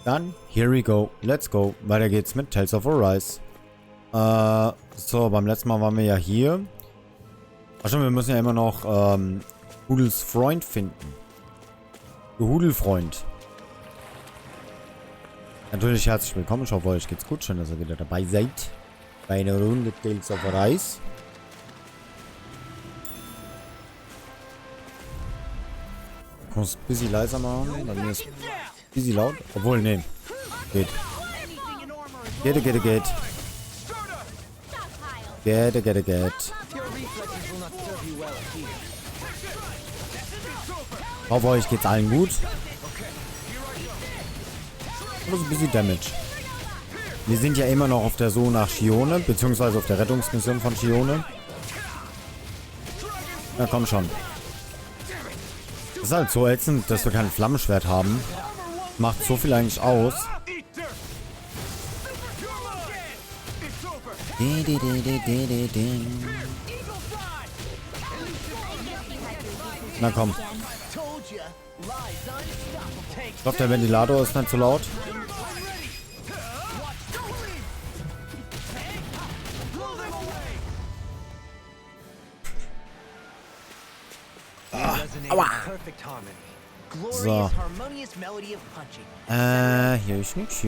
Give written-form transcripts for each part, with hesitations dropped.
Dann, here we go. Let's go. Weiter geht's mit Tales of Arise. So, beim letzten Mal waren wir ja hier. Achso, wir müssen ja immer noch Hudels Freund finden. Hudelfreund. Natürlich herzlich willkommen. Ich hoffe, euch geht's gut. Schön, dass ihr wieder dabei seid. Bei einer Runde Tales of Arise. Ich muss ein bisschen leiser machen. Bei mir ist ein bisschen laut. Obwohl, nee. Geht. Geht. Ich hoffe, euch geht's allen gut. Und ein bisschen Damage. Wir sind ja immer noch auf der Suche nach Shione, beziehungsweise auf der Rettungsmission von Shione. Na komm schon. Das ist halt so ätzend, dass wir kein Flammenschwert haben. Macht so viel eigentlich aus. Na komm. Ich glaube, der Ventilator ist nicht zu laut. Aua. So. Hier ist nix,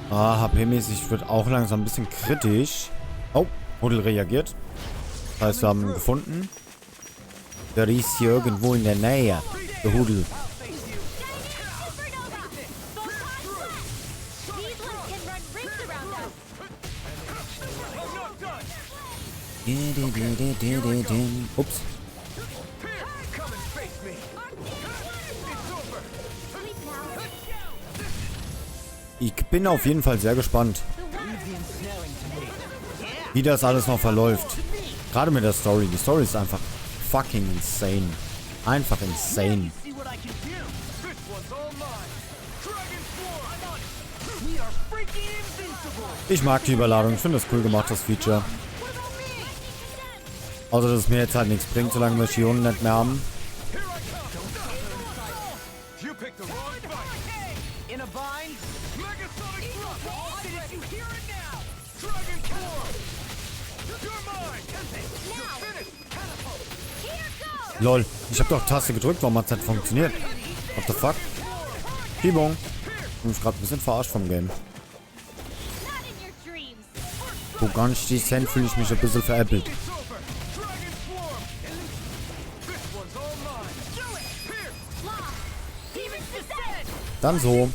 HP-mäßig wird auch langsam ein bisschen kritisch. Oh, Hudel reagiert. Das heißt, wir haben ihn gefunden. Der ist hier irgendwo in der Nähe. Der Hudel. Ups. Ich bin auf jeden Fall sehr gespannt, wie das alles noch verläuft. Gerade mit der Story. Die Story ist einfach fucking insane. Einfach insane. Ich mag die Überladung. Ich finde das cool gemacht, das Feature. Außer, dass es mir jetzt halt nichts bringt, solange wir Shionen nicht mehr haben. Lol, ich hab doch Taste gedrückt, warum hat's nicht funktioniert? What the fuck? Schiebung. Ich bin gerade ein bisschen verarscht vom Game. Wo gar nicht die Cent fühle ich mich ein bisschen veräppelt. Dann so.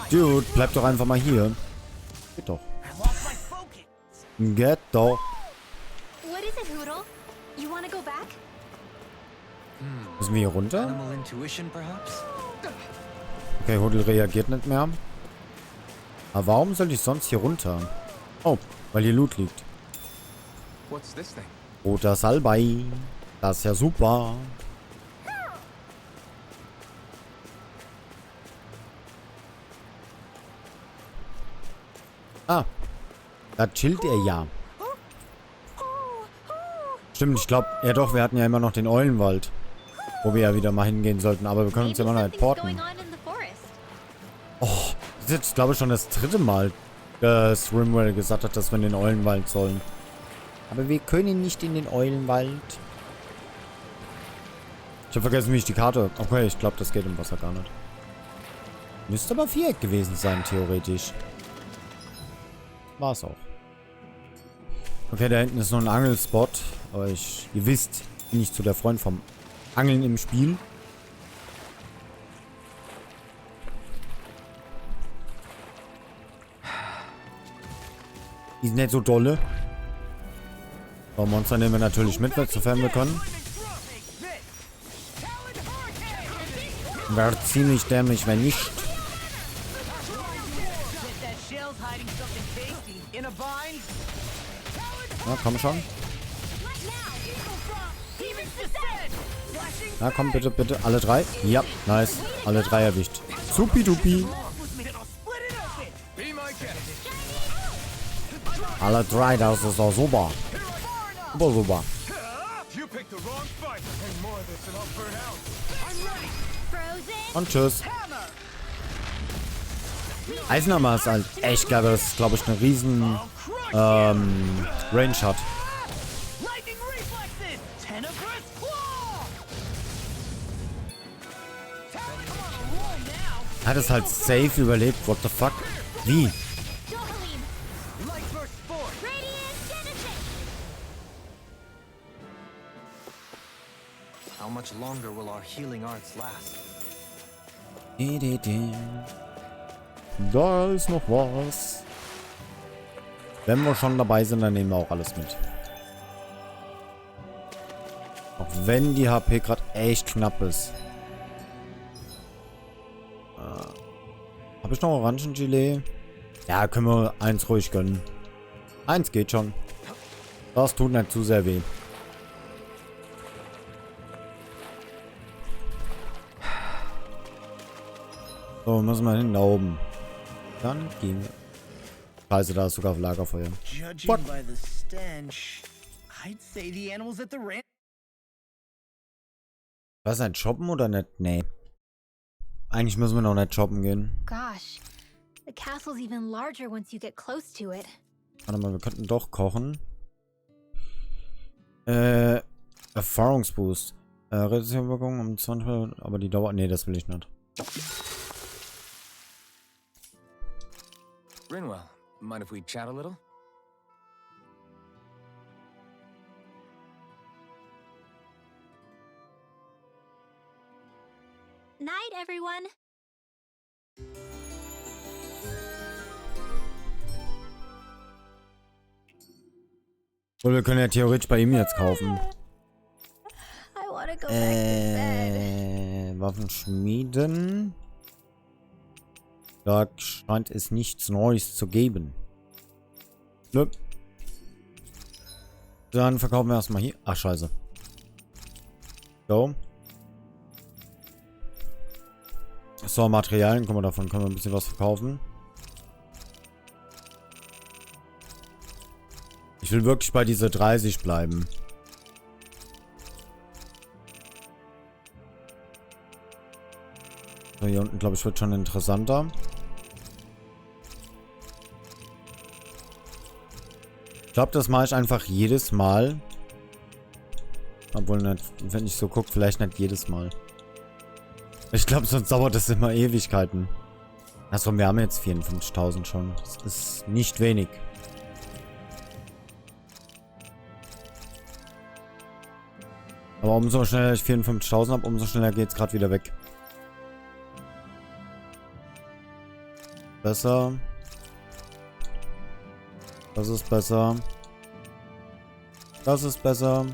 Dude, bleib doch einfach mal hier. Geht doch. Geht doch. Müssen wir hier runter? Okay, Hudel reagiert nicht mehr. Aber warum soll ich sonst hier runter? Oh, weil hier Loot liegt. Roter Salbei. Das ist ja super. Ah, da chillt er ja. Stimmt, ich glaube, ja doch, wir hatten ja immer noch den Eulenwald, wo wir ja wieder mal hingehen sollten, aber wir können uns immer noch nicht porten. Oh, das ist jetzt, glaube ich, schon das dritte Mal, dass Rimwell gesagt hat, dass wir in den Eulenwald sollen. Aber wir können nicht in den Eulenwald. Ich habe vergessen, wie ich die Karte... Okay, ich glaube, das geht im Wasser gar nicht. Müsste aber Viereck gewesen sein, theoretisch. War es auch. Okay, da hinten ist noch ein Angelspot. Aber ihr wisst, bin ich zu der Freund vom Angeln im Spiel. Die sind nicht so dolle. Aber Monster nehmen wir natürlich mit, sofern wir können. Wäre ziemlich dämlich, wenn nicht. Na, komm schon. Na, komm, bitte, bitte. Alle drei. Ja, nice. Alle drei erwischt. Supidupi. Alle drei, das ist doch super. Super, super. Und tschüss. Eisenhammer ist halt echt geil, das ist, glaube ich, eine riesen Range hat. Hat es halt safe überlebt, what the fuck? Wie? How much longer will our healing arts last? Da ist noch was. Wenn wir schon dabei sind, dann nehmen wir auch alles mit. Auch wenn die HP gerade echt knapp ist. Habe ich noch Orangengelee? Ja, können wir eins ruhig gönnen. Eins geht schon. Das tut nicht zu sehr weh. So, müssen wir hin da oben. Dann gehen wir. Scheiße, da ist sogar Lagerfeuer. What? Was, ein Shoppen oder nicht? Nee. Eigentlich müssen wir noch nicht shoppen gehen. Gosh, the castle's even larger once you get close to it. Warte mal, wir könnten doch kochen. Erfahrungsboost. Reduzierung um 20, aber die Dauer. Nee, das will ich nicht. Rinwell, mind if we chat a little? Night, everyone. Und wir können ja theoretisch bei ihm jetzt kaufen. I wanna go back to bed. Waffen schmieden. Da scheint es nichts Neues zu geben. Nö. Dann verkaufen wir erstmal hier. Ach, scheiße. So. So, Materialien, guck mal, davon können wir ein bisschen was verkaufen. Ich will wirklich bei dieser 30 bleiben. So, hier unten, glaube ich, wird schon interessanter. Ich glaube, das mache ich einfach jedes Mal. Obwohl, nicht, wenn ich so gucke, vielleicht nicht jedes Mal. Ich glaube, sonst dauert das immer Ewigkeiten. Achso, wir haben jetzt 54.000 schon. Das ist nicht wenig. Aber umso schneller ich 54.000 habe, umso schneller geht es gerade wieder weg. Besser. Das ist besser. Das ist besser.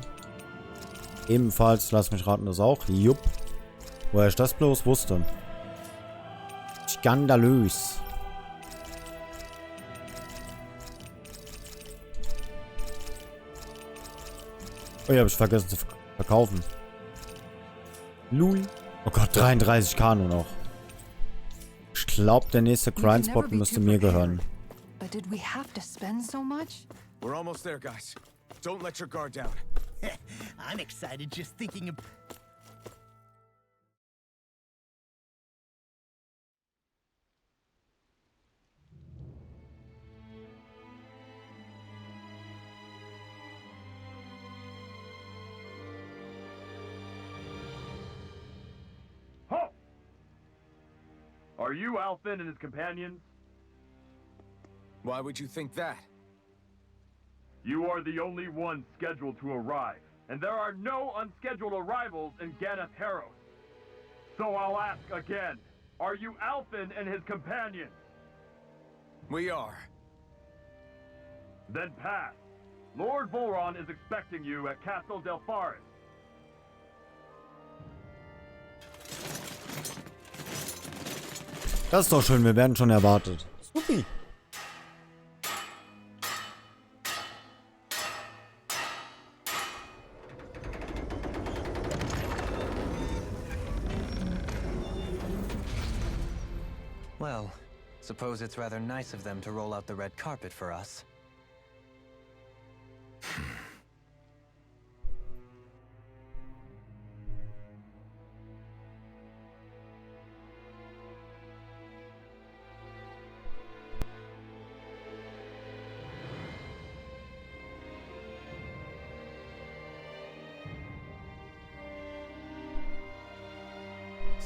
Ebenfalls, lass mich raten, das auch. Jupp. Woher ich das bloß wusste. Skandalös. Oh, hier habe ich vergessen zu verkaufen. Lul. Oh Gott, 33k nur noch. Ich glaube, der nächste Grindspot müsste mir gehören. But did we have to spend so much? We're almost there, guys. Don't let your guard down. I'm excited just thinking of... Are you Alfin and his companions? Why would you think that? You are the only ones scheduled to arrive, and there are no unscheduled arrivals in Ganeth Harrow. So I'll ask again, are you Alfin and his companions? We are. Then pass. Lord Volron is expecting you at Castle Del Forest. Das ist doch schön, wir werden schon erwartet. Supi. Well, suppose it's rather nice of them to roll out the red carpet for us.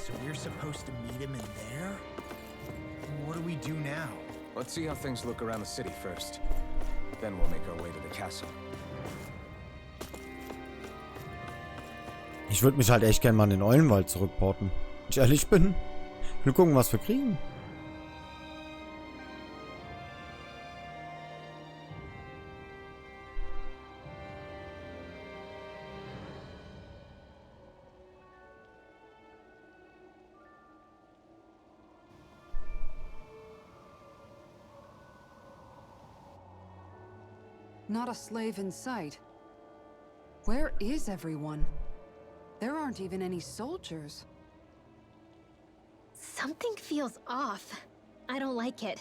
So we're supposed to meet him in there? What do we do now? Let's see how things look around the city first. Then we'll make our way to the castle. Ich würde mich halt echt gerne mal in den Eulenwald zurückporten. Wenn ich ehrlich bin. Wir gucken, was wir kriegen. Not a slave in sight. Where is everyone? There aren't even any soldiers. Something feels off. I don't like it.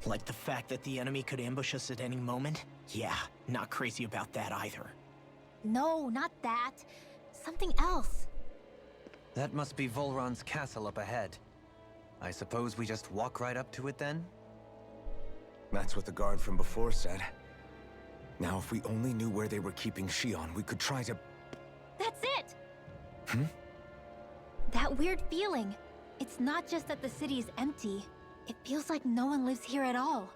Like the fact that the enemy could ambush us at any moment? Yeah, not crazy about that either. No, not that. Something else. That must be Volron's castle up ahead. I suppose we just walk right up to it then? That's what the guard from before said. Now, if we only knew where they were keeping Shion, we could try to... That's it! Hmm? That weird feeling. It's not just that the city is empty. It feels like no one lives here at all.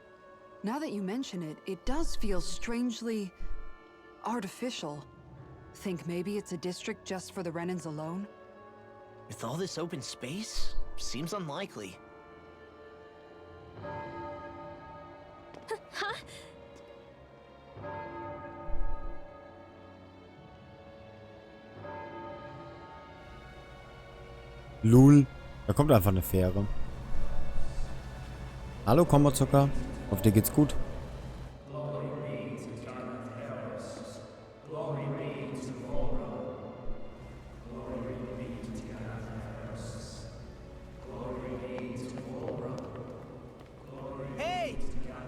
Now that you mention it, it does feel strangely artificial. Think maybe it's a district just for the Renans alone? With all this open space? Seems unlikely. Huh? Lul. Da kommt einfach eine Fähre. Hallo, Kommerzucker. Hoffe, dir geht's gut. Hey!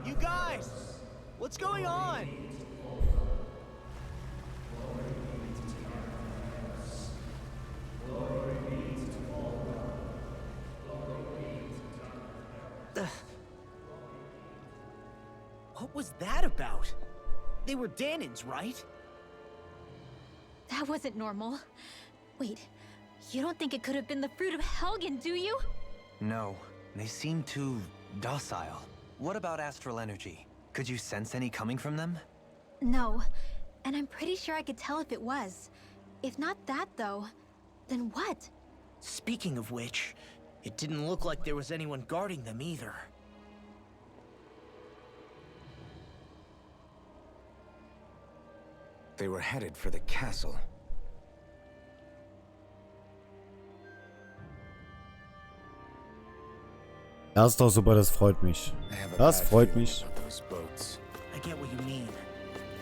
You guys! What's going on? What was that about? They were Dahnans, right? That wasn't normal. Wait, you don't think it could have been the fruit of Helgen, do you? No, they seem too docile. What about astral energy? Could you sense any coming from them? No, and I'm pretty sure I could tell if it was. If not that, though, then what? Speaking of which, it didn't look like there was anyone guarding them either. They were headed for the castle. Das ist doch super, das freut mich. I have a Das bad freut feeling mich. about those boats. I get what you mean.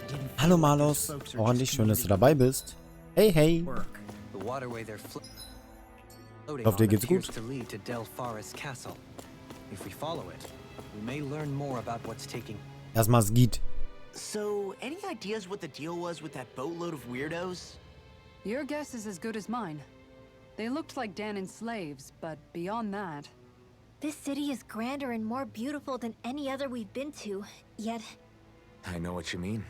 Didn't feel Hallo like those Malos, folks are auch an just dich, schön, dass du community dabei bist. Hey, hey. Work. The waterway they're floating Hoffe, dir on geht's appears gut. to lead to Delpharis Castle. If we follow it, we may learn more about what's taking. Erstmal es geht. So, any ideas what the deal was with that boatload of weirdos? Your guess is as good as mine. They looked like Dahnan slaves, but beyond that... This city is grander and more beautiful than any other we've been to, yet... I know what you mean.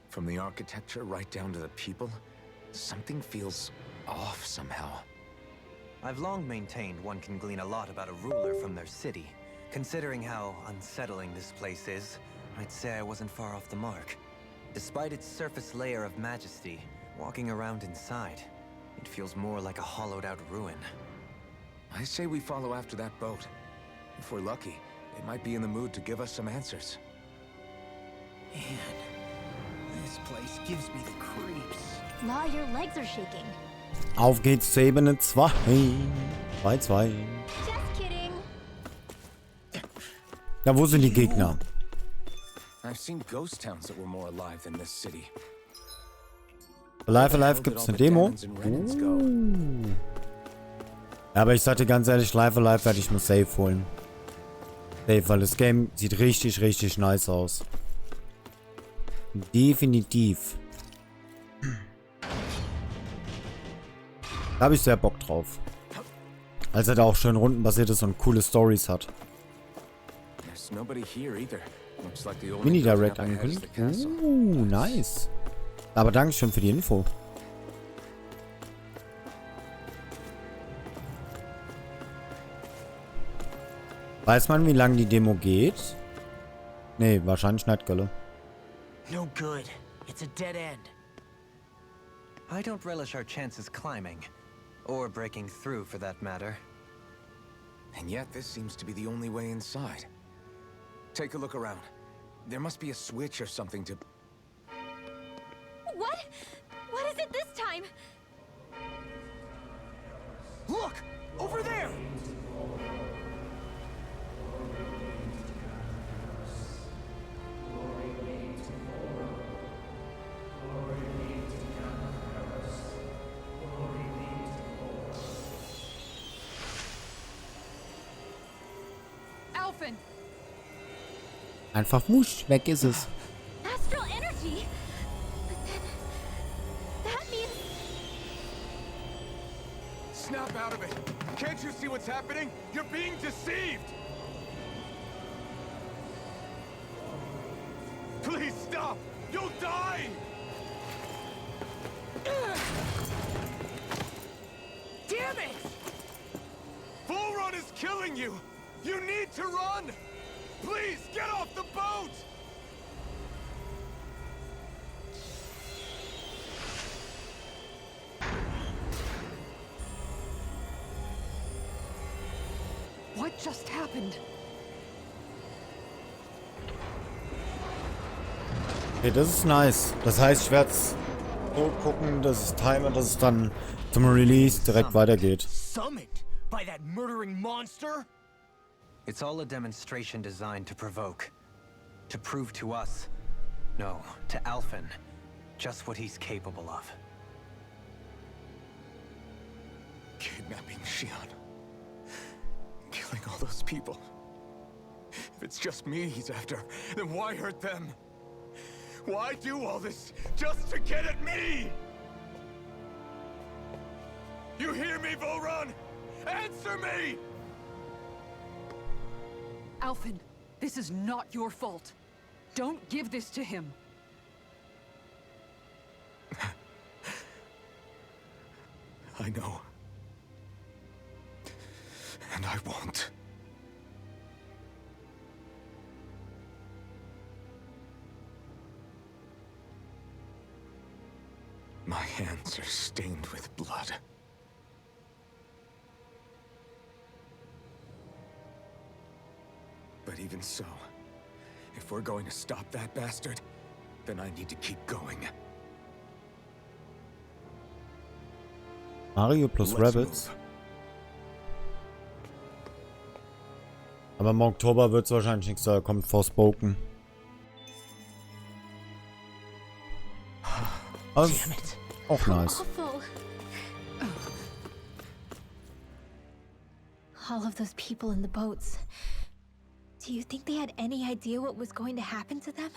From the architecture right down to the people, something feels off somehow. I've long maintained one can glean a lot about a ruler from their city. Considering how unsettling this place is, I'd say I wasn't far off the mark. Despite its surface layer of majesty, walking around inside, it feels more like a hollowed-out ruin. I say we follow after that boat. If we're lucky, they might be in the mood to give us some answers. Man, this place gives me the creeps. Law, your legs are shaking. Auf geht's zur Ebene 2. 2-2. Just kidding. Ja, wo sind die Gegner? I've seen ghost towns that were more alive than this city. Alive gibt's eine Demo. Ja, aber ich sag dir ganz ehrlich, Live werde ich mir safe holen. Safe, weil das Game sieht richtig, richtig nice aus. Definitiv. Da habe ich sehr Bock drauf. Als er da auch schön rundenbasiert ist und coole Stories hat. Mini-Direct angekündigt. Nice. Aber Dankeschön für die Info. Weiß man, wie lange die Demo geht? Nee, wahrscheinlich nicht, gell? No good. It's a dead end. I don't relish our chances climbing. Or breaking through, for that matter. And yet, this seems to be the only way inside. Take a look around. There must be a switch or something to... What? What is it this time? Look! Over there! Alphen! Einfach wusch, weg ist es. Astral energy? But then... that means... Snap out of it! Can't you see what's happening? You're being deceived! Please stop! You'll die! Damn it! Bull Run is killing you! You need to run! Please, get off the boat! What just happened? Okay, das ist nice. Das heißt, ich werde es so gucken, dass ich time, dass es dann zum Release direkt weitergeht. Summoned by that murdering monster? It's all a demonstration designed to provoke. To prove to us, no, to Alphen, just what he's capable of. Kidnapping Xion. Killing all those people. If it's just me he's after, then why hurt them? Why do all this just to get at me? You hear me, Volrun? Answer me! Alphen, this is not your fault. Don't give this to him. I know. And I won't. My hands are stained with blood. But even so, if we're going to stop that bastard, then I need to keep going. Mario plus Rabbits. Aber im Oktober wird es wahrscheinlich nichts, da kommt Forspoken. Also, auch nice. Awful. All of those people in the boats. Do you think they had any idea what was going to happen to them?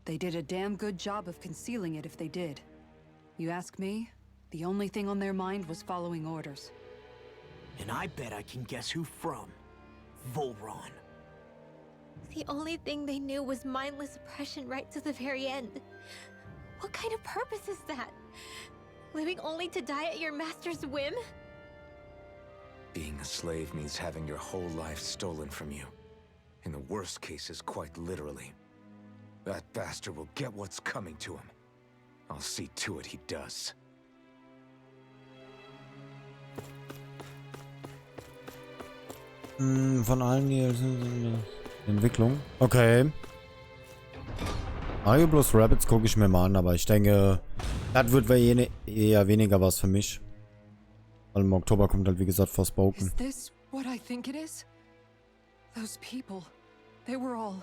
They did a damn good job of concealing it if they did. You ask me, the only thing on their mind was following orders. And I bet I can guess who from. Volrun. The only thing they knew was mindless oppression right to the very end. What kind of purpose is that? Living only to die at your master's whim? Being a slave means having your whole life stolen from you. In the worst cases, quite literally. That bastard will get what's coming to him. I'll see to it he does. Von allen die Entwicklung. Okay. Mario plus Rabbids gucke ich mir mal an, aber ich denke, das wird eher weniger was für mich. Weil im Oktober kommt halt wie gesagt Forspoken. Is this what I think it is? Those people, they were all...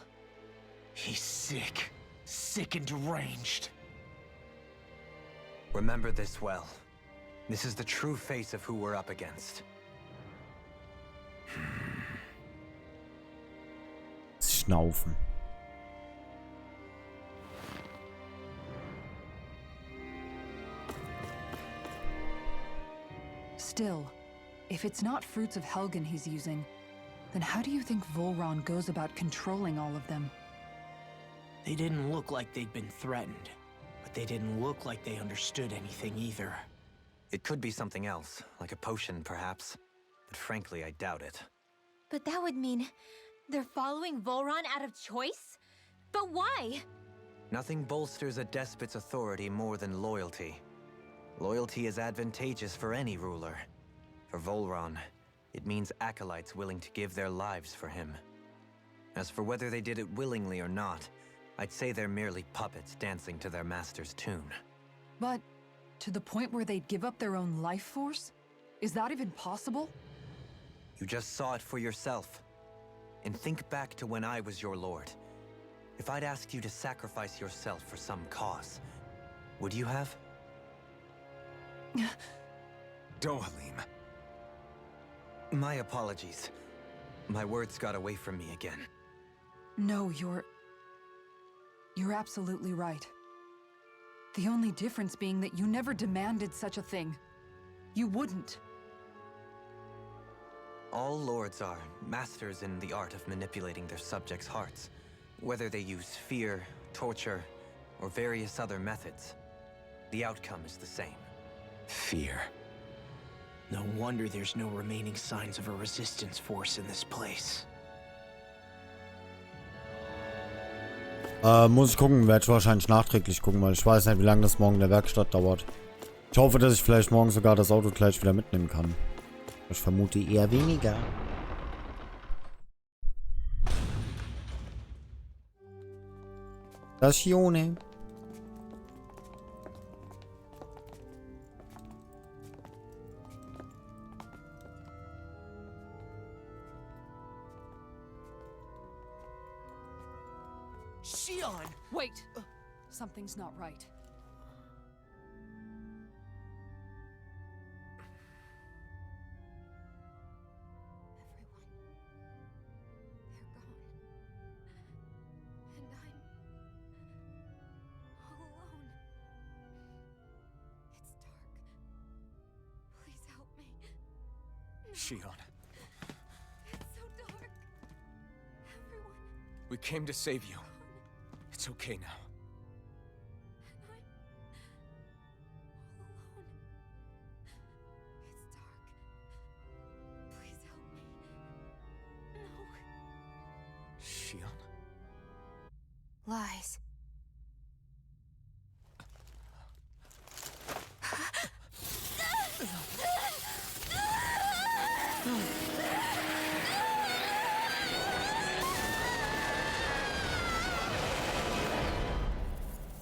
He's sick. Sick and deranged. Remember this well. This is the true face of who we're up against. Schnaufen. Still, if it's not fruits of Helgen he's using, then how do you think Volrun goes about controlling all of them? They didn't look like they'd been threatened, but they didn't look like they understood anything either. It could be something else, like a potion perhaps, but frankly I doubt it. But that would mean they're following Volron out of choice? But why? Nothing bolsters a despot's authority more than loyalty. Loyalty is advantageous for any ruler. For Volron, it means acolytes willing to give their lives for him. As for whether they did it willingly or not, I'd say they're merely puppets dancing to their master's tune. But to the point where they'd give up their own life force? Is that even possible? You just saw it for yourself. And think back to when I was your lord. If I'd asked you to sacrifice yourself for some cause, would you have? Dohalim. My apologies. My words got away from me again. No, you're absolutely right. The only difference being that you never demanded such a thing. You wouldn't. All lords are masters in the art of manipulating their subjects' hearts. Whether they use fear, torture, or various other methods, the outcome is the same. Fear. No wonder there's no remaining signs of a resistance force in this place. Muss ich gucken, werde ich wahrscheinlich nachträglich gucken, weil ich weiß nicht, wie lange das morgen in der Werkstatt dauert. Ich hoffe, dass ich vielleicht morgen sogar das Auto gleich wieder mitnehmen kann. Ich vermute eher weniger. Stazione. Shion! Wait! Something's not right. Shion, It's so dark. Everyone, we came to save you. It's okay now. and I'm all alone. It's dark. Please help me. No. Shion? Lies.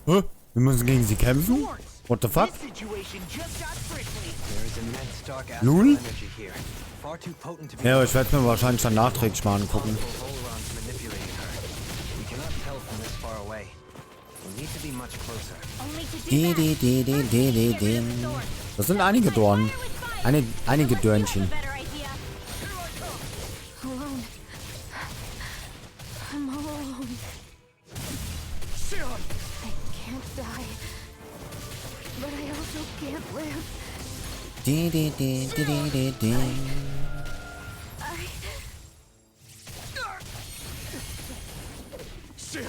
Hä? Wir müssen gegen sie kämpfen? What the fuck? This situation just got prickly. There is immense dark Nun? astral energy here. Far too potent to be Ja, ich werde mir wahrscheinlich dann nachträglich mal angucken. Volron's manipulating her. We cannot tell from this far away. We need to be much closer. Only to do Di, that. di, di, di, di, di. Das sind einige Dornen. Einige Däumchen. Alone. I'm all alone. Shion! I can't die. But I also can't live. Di, di, di, di, di, di, di.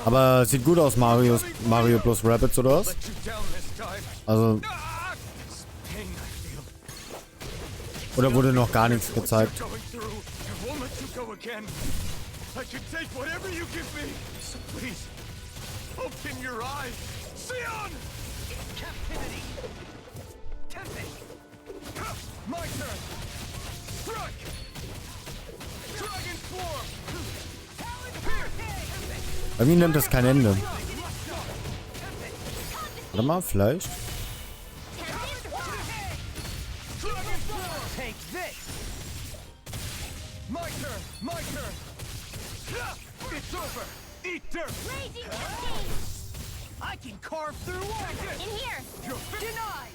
Aber sieht gut aus, Mario plus Rabbids, oder was? Let you down this time. Also, This pain I feel. oder wurde noch gar nichts gezeigt? Going through. I won't let you go again. I can take whatever you give me. So please, open your eyes. Shion! Captivity. Tempting. My turn. Strike. Dragon Form. Irgendwie nimmt das kein Ende. Warte mal, vielleicht. Take this. My turn. My turn. It's over. Eat dirt. Raging Cascade! I can carve through walls. In here! Denied.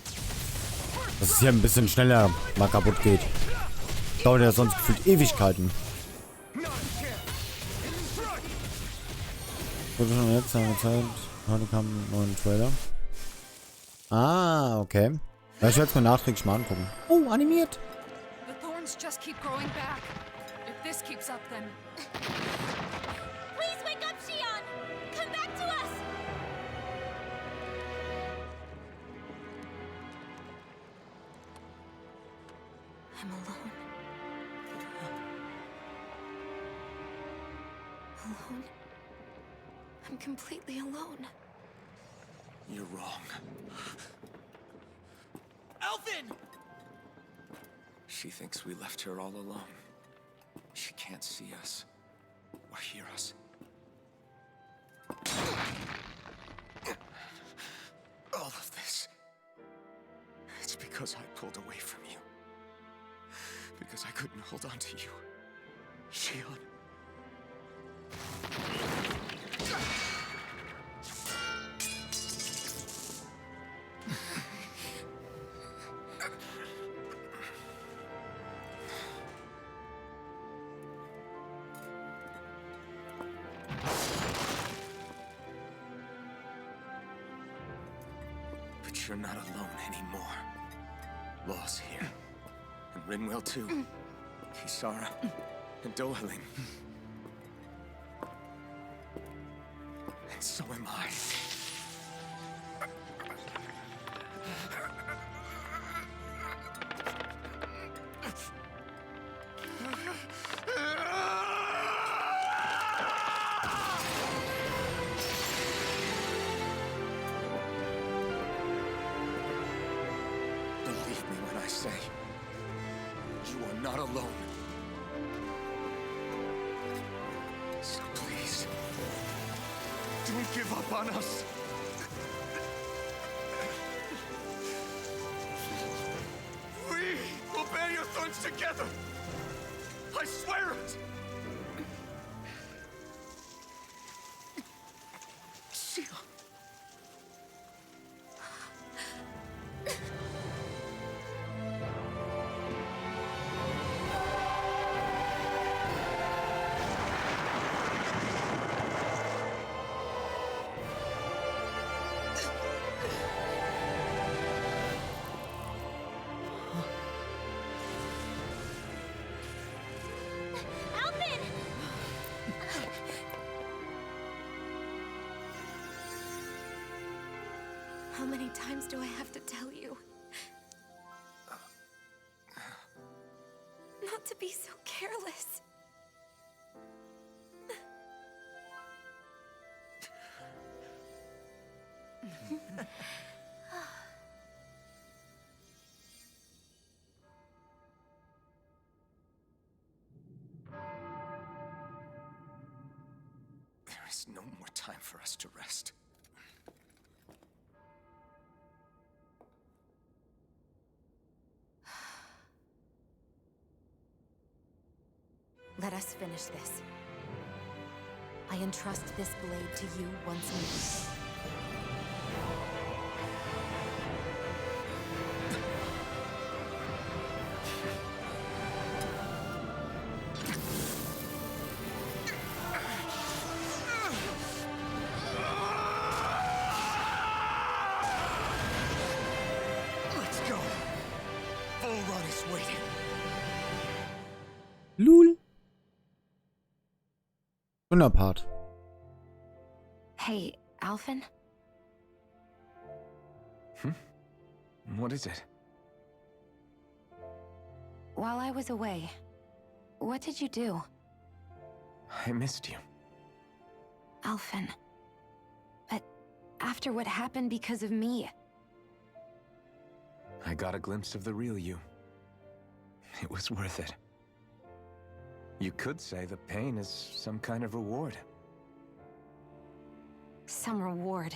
Dass es hier ein bisschen schneller mal kaputt geht. Dauert ja sonst gefühlt Ewigkeiten. Wurde schon jetzt Zeit. Heute kam ein neuer Trailer. Ah, okay. Ja, ich werde es mir nachträglich mal angucken. Oh, animiert. The thorns just keep growing back. If this keeps up, then... Please wake up, Shion! Come back to us! I'm alone. Alone? I'm completely alone. You're wrong. Alphen! She thinks we left her all alone. She can't see us or hear us. All of this, it's because I pulled away from you. Because I couldn't hold on to you. Shion. But you're not alone anymore. Law's here. And Rinwell too. Kisara. And Dohaling. And so am I. Believe me when I say, you are not alone. So please, don't give up on us. We will bear your thorns together. I swear it. Shion. Alvin! How many times do I have to tell you? Not to be so careless. There is no more time for us to rest. Let us finish this. I entrust this blade to you once more. Let's go. Full run is waiting. Lul. Schöner Part. Hey, Alvin? What is it? While I was away, what did you do? I missed you. Alvin. But after what happened because of me, I got a glimpse of the real you. It was worth it. You could say the pain is some kind of reward. some reward.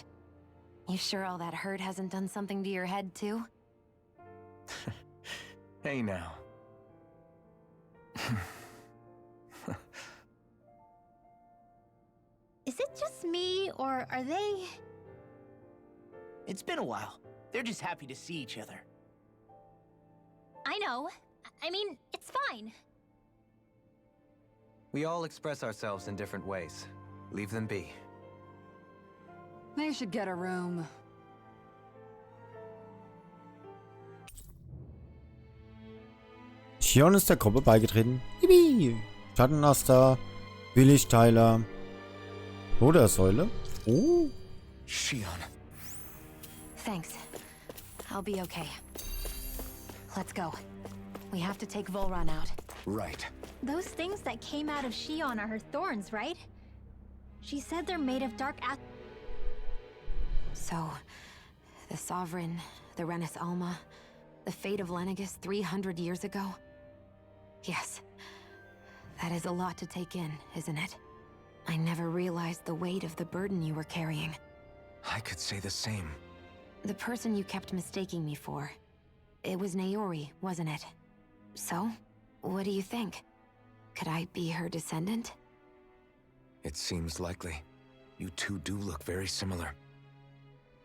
You sure all that hurt hasn't done something to your head, too? Hey now. Is it just me, or are they... It's been a while. They're just happy to see each other. I know. I mean, it's fine. We all express ourselves in different ways. Leave them be. They should get a room. Shion ist der Gruppe beigetreten. Yippie! Schattenaster, Willigteiler, Brudersäule. Oh. Shion. Thanks. I'll be okay. Let's go. We have to take Volron out. Right. Those things that came out of Shion are her thorns, right? She said they're made of dark So, the Sovereign, the Renis Alma, the fate of Lenegis 300 years ago? Yes. That is a lot to take in, isn't it? I never realized the weight of the burden you were carrying. I could say the same. The person you kept mistaking me for. It was Naori, wasn't it? So, what do you think? Could I be her descendant? It seems likely. You two do look very similar.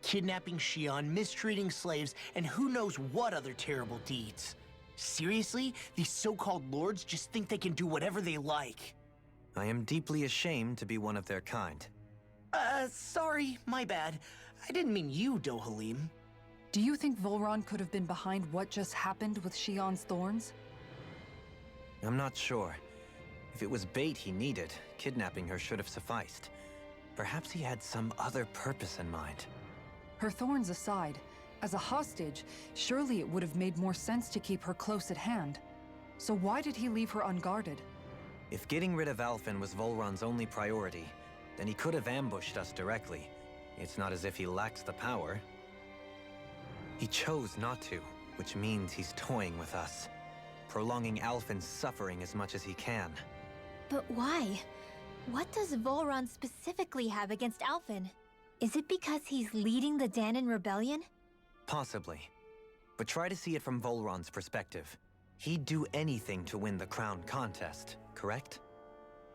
Kidnapping Xion, mistreating slaves, and who knows what other terrible deeds. Seriously? These so-called lords just think they can do whatever they like. I am deeply ashamed to be one of their kind. Sorry, my bad. I didn't mean you, Dohalim. Do you think Volron could have been behind what just happened with Xion's thorns? I'm not sure. If it was bait he needed, kidnapping her should have sufficed. Perhaps he had some other purpose in mind. Her thorns aside, as a hostage, surely it would have made more sense to keep her close at hand. So why did he leave her unguarded? If getting rid of Alphen was Volron's only priority, then he could have ambushed us directly. It's not as if he lacks the power. He chose not to, which means he's toying with us, prolonging Alphen's suffering as much as he can. But why? What does Volron specifically have against Alphen? Is it because he's leading the Dahnan rebellion? Possibly. But try to see it from Volron's perspective. He'd do anything to win the crown contest, correct?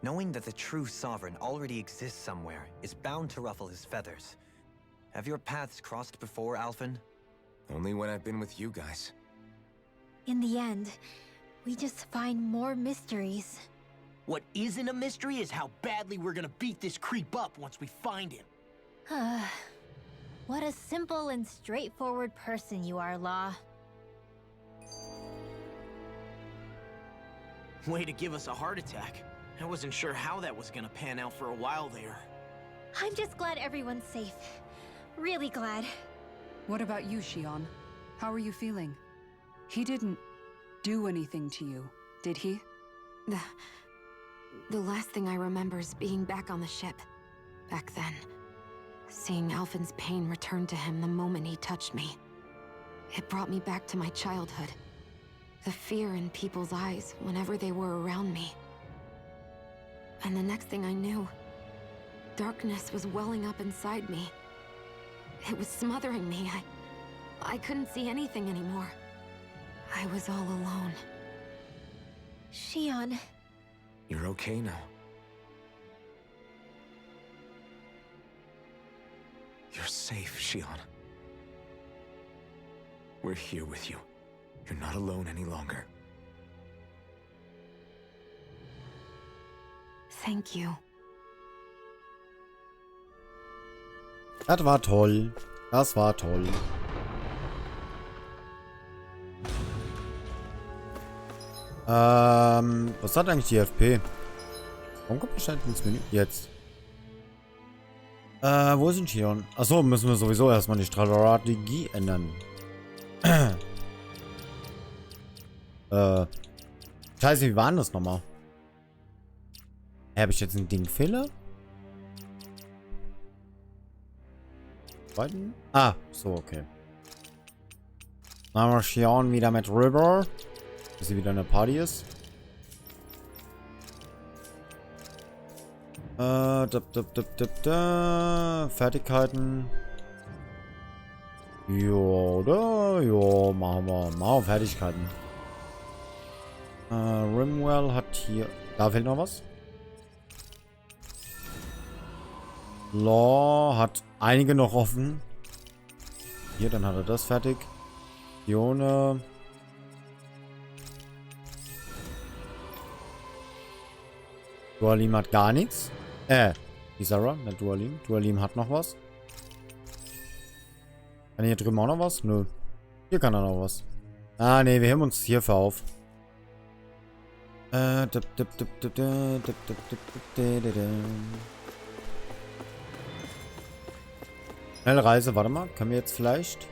Knowing that the true sovereign already exists somewhere is bound to ruffle his feathers. Have your paths crossed before, Alphen? Only when I've been with you guys. In the end, we just find more mysteries. What isn't a mystery is how badly we're gonna beat this creep up once we find him. What a simple and straightforward person you are, Law. Way to give us a heart attack. I wasn't sure how that was gonna pan out for a while there. I'm just glad everyone's safe. Really glad. What about you, Xion? How are you feeling? He didn't do anything to you, did he? The last thing I remember is being back on the ship. Back then. Seeing Alphen's pain return to him the moment he touched me. It brought me back to my childhood. The fear in people's eyes whenever they were around me. And the next thing I knew, darkness was welling up inside me. It was smothering me. I couldn't see anything anymore. I was all alone. Xion. You're okay now. You're safe, Xion. We're here with you. You're not alone any longer. Thank you. Das war toll. Das war toll. Was hat eigentlich die FP? Warum kommt das nicht ins Menü? Jetzt. Wo ist denn Xion? Achso, müssen wir sowieso erstmal die Strategie ändern. Scheiße, wie war denn das nochmal? Habe ich jetzt einen Dingfehler? Zweiten? Ah, so, okay. Dann haben wir Xion wieder mit rüber. Bis sie wieder in der Party ist. Fertigkeiten. Jo, oder? Jo, machen wir. Machen wir Fertigkeiten. Rimwell hat hier... Da fehlt noch was. Law hat einige noch offen. Hier, dann hat er das fertig. Fiona. Dualim hat gar nichts. Die Sarah, nicht Dualim. Dualim hat noch was. Kann hier drüben auch noch was? Nö. Hier kann er noch was. Ah, ne, wir heben uns hierfür auf. Schnelle Reise, warte mal. Können wir jetzt vielleicht...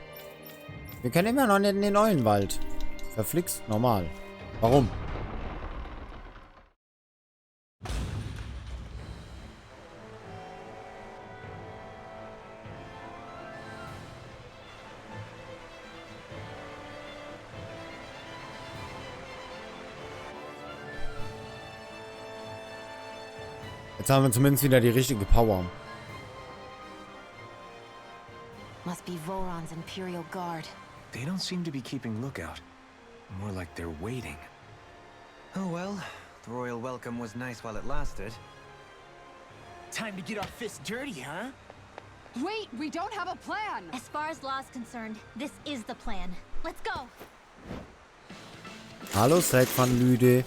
Wir können immer noch nicht in den neuen Wald. Verflixt, normal. Warum? Jetzt haben wir zumindest wieder die richtige Power. Must be Voron's Imperial Guard. They don't seem to be keeping lookout. More like they're waiting. Oh well, the royal welcome was nice while it lasted. Time to get our fists dirty, huh? Wait, we don't have a plan! As far as law is concerned, this is the plan. Let's go! Hallo, Zack van Lüde.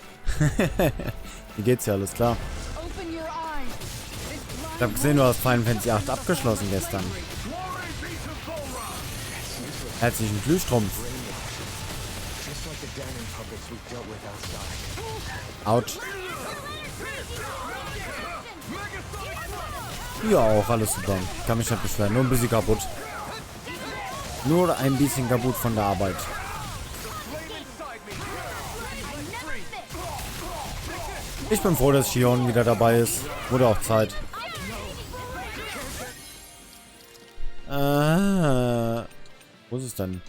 Wie geht's dir? Alles klar? Open your eyes. Ich hab gesehen, du hast Final Fantasy 8 abgeschlossen gestern. Herzlichen Glühstrumpf. Autsch. Ja, auch alles super. Kann mich nicht beschweren. Nur ein bisschen kaputt. Nur ein bisschen kaputt von der Arbeit. Ich bin froh, dass Shion wieder dabei ist. Wurde auch Zeit. Wo ist es denn?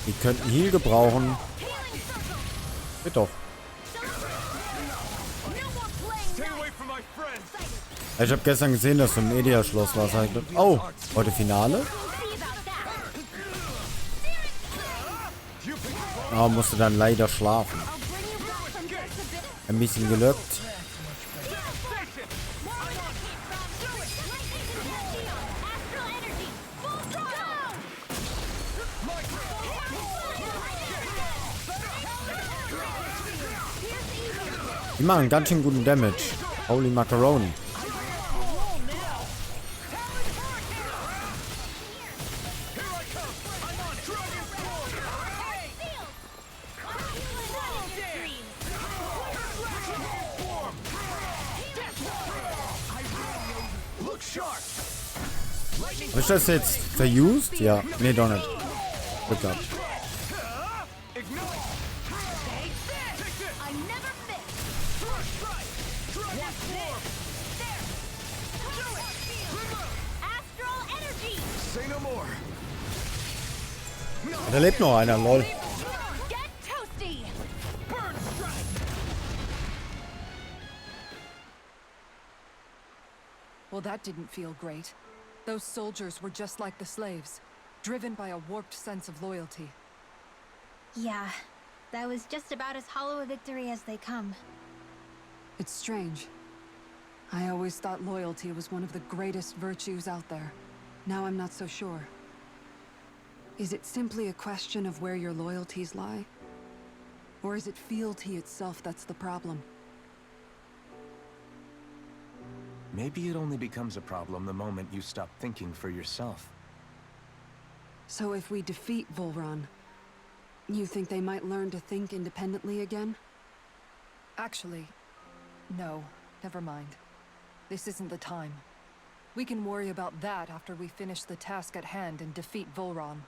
Wir könnten Heal gebrauchen. Geht doch. Ich habe gestern gesehen, dass du im Media-Schloss warst. Oh, heute Finale? Oh, musste dann leider schlafen. Ein bisschen gelöckt. Die machen ganz schön guten Damage. Holy Macaroni. Habe ich das jetzt verused? Ja. Nee, doch nicht. Glück gehabt. Da lebt noch einer, lol. Well, that didn't feel great. Those soldiers were just like the slaves, driven by a warped sense of loyalty. Yeah, that was just about as hollow a victory as they come. It's strange. I always thought loyalty was one of the greatest virtues out there. Now I'm not so sure. Is it simply a question of where your loyalties lie? Or is it fealty itself that's the problem? Maybe it only becomes a problem the moment you stop thinking for yourself. So if we defeat Volron, you think they might learn to think independently again? Actually, no. Never mind. This isn't the time. We can worry about that after we finish the task at hand and defeat Volron.